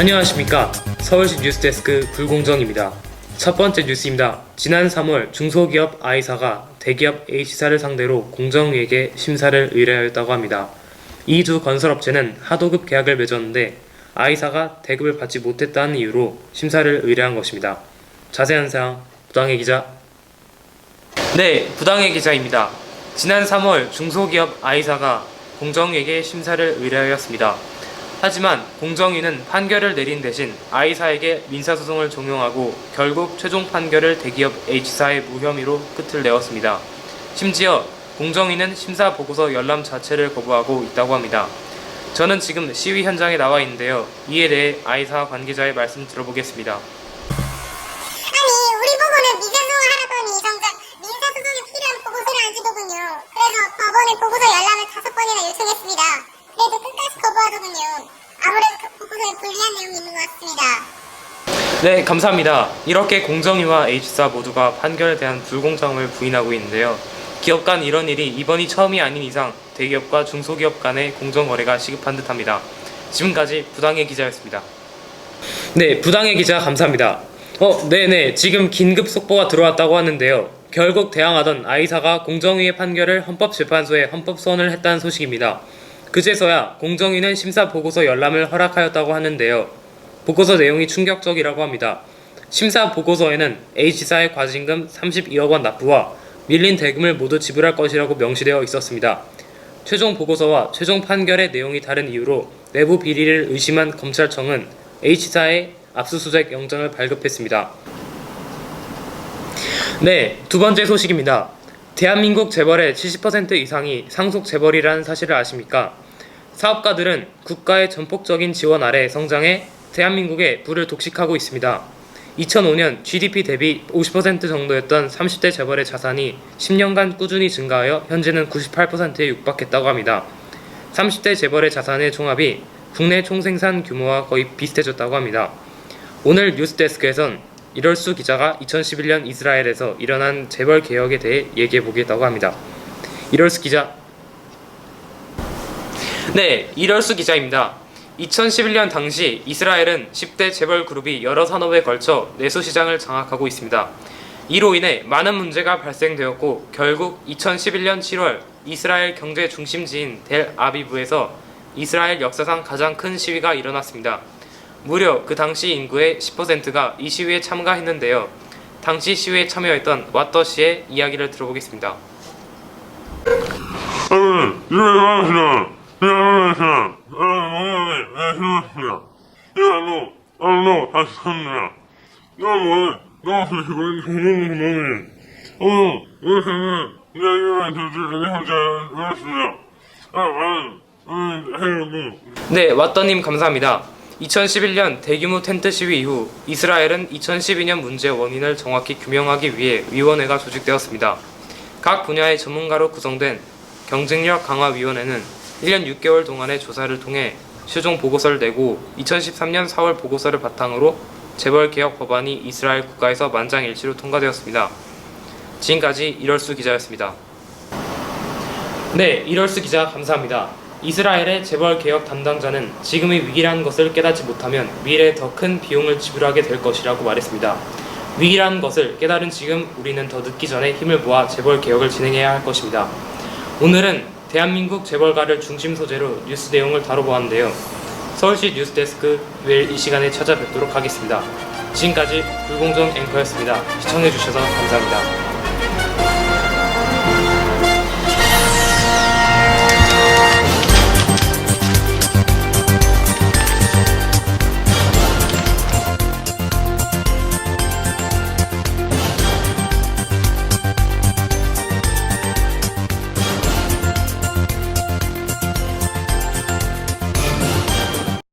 안녕하십니까. 서울시 뉴스데스크 불공정입니다. 첫 번째 뉴스입니다. 지난 3월 중소기업 I사가 대기업 H사를 상대로 공정위에게 심사를 의뢰하였다고 합니다. 이 두 건설업체는 하도급 계약을 맺었는데 I사가 대급을 받지 못했다는 이유로 심사를 의뢰한 것입니다. 자세한 사항 부당해 기자. 네, 부당해 기자입니다. 지난 3월 중소기업 I사가 공정위에게 심사를 의뢰하였습니다. 하지만 공정위는 판결을 내린 대신 I사에게 민사소송을 종용하고 결국 최종 판결을 대기업 H사의 무혐의로 끝을 내었습니다. 심지어 공정위는 심사 보고서 열람 자체를 거부하고 있다고 합니다. 저는 지금 시위 현장에 나와 있는데요. 이에 대해 I사 관계자의 말씀 들어보겠습니다. 아니, 우리 보고는 미전송을 하라더니 정작 민사소송에 필요한 보고서를 안 주더군요. 그래서 법원에 보고서 열람을 5번이나 요청했습니다. 그래도 끝까지 거부하더군요. 아무래도 그 보고서에 불리한 내용이 있는 것 같습니다. 네, 감사합니다. 이렇게 공정위와 H사 모두가 판결에 대한 불공정을 부인하고 있는데요. 기업 간 이런 일이 이번이 처음이 아닌 이상 대기업과 중소기업 간의 공정거래가 시급한 듯합니다. 지금까지 부당해 기자였습니다. 네, 부당해 기자 감사합니다. 네네, 지금 긴급 속보가 들어왔다고 하는데요. 결국 대항하던 I사가 공정위의 판결을 헌법재판소에 헌법소원을 했다는 소식입니다. 그제서야 공정위는 심사 보고서 열람을 허락하였다고 하는데요. 보고서 내용이 충격적이라고 합니다. 심사 보고서에는 H사의 과징금 32억 원 납부와 밀린 대금을 모두 지불할 것이라고 명시되어 있었습니다. 최종 보고서와 최종 판결의 내용이 다른 이유로 내부 비리를 의심한 검찰청은 H사의 압수수색 영장을 발급했습니다. 네, 두 번째 소식입니다. 대한민국 재벌의 70% 이상이 상속 재벌이라는 사실을 아십니까? 사업가들은 국가의 전폭적인 지원 아래 성장해 대한민국에 부를 독식하고 있습니다. 2005년 GDP 대비 50% 정도였던 30대 재벌의 자산이 10년간 꾸준히 증가하여 현재는 98%에 육박했다고 합니다. 30대 재벌의 자산의 총합이 국내 총생산 규모와 거의 비슷해졌다고 합니다. 오늘 뉴스데스크에선 이럴수 기자가 2011년 이스라엘에서 일어난 재벌 개혁에 대해 얘기해 보겠다고 합니다. 이럴수 기자. 네, 이럴수 기자입니다. 2011년 당시 이스라엘은 10대 재벌 그룹이 여러 산업에 걸쳐 내수 시장을 장악하고 있습니다. 이로 인해 많은 문제가 발생되었고 결국 2011년 7월 이스라엘 경제 중심지인 델 아비브에서 이스라엘 역사상 가장 큰 시위가 일어났습니다. 무려 그 당시 인구의 10%가 이 시위에 참가했는데요. 당시 시위에 참여했던 왓더 씨의 이야기를 들어보겠습니다. 네, 왓더님 감사합니다. 2011년 대규모 텐트 시위 이후 이스라엘은 2012년 문제의 원인을 정확히 규명하기 위해 위원회가 조직되었습니다. 각 분야의 전문가로 구성된 경쟁력 강화 위원회는 1년 6개월 동안의 조사를 통해 최종 보고서를 내고 2013년 4월 보고서를 바탕으로 재벌 개혁 법안이 이스라엘 국가에서 만장일치로 통과되었습니다. 지금까지 이럴수 기자였습니다. 네, 이럴수 기자 감사합니다. 이스라엘의 재벌 개혁 담당자는 지금의 위기라는 것을 깨닫지 못하면 미래에 더 큰 비용을 지불하게 될 것이라고 말했습니다. 위기라는 것을 깨달은 지금 우리는 더 늦기 전에 힘을 모아 재벌 개혁을 진행해야 할 것입니다. 오늘은 대한민국 재벌가를 중심 소재로 뉴스 내용을 다뤄보았는데요. 서울시 뉴스데스크 매일 이 시간에 찾아뵙도록 하겠습니다. 지금까지 불공정 앵커였습니다. 시청해주셔서 감사합니다.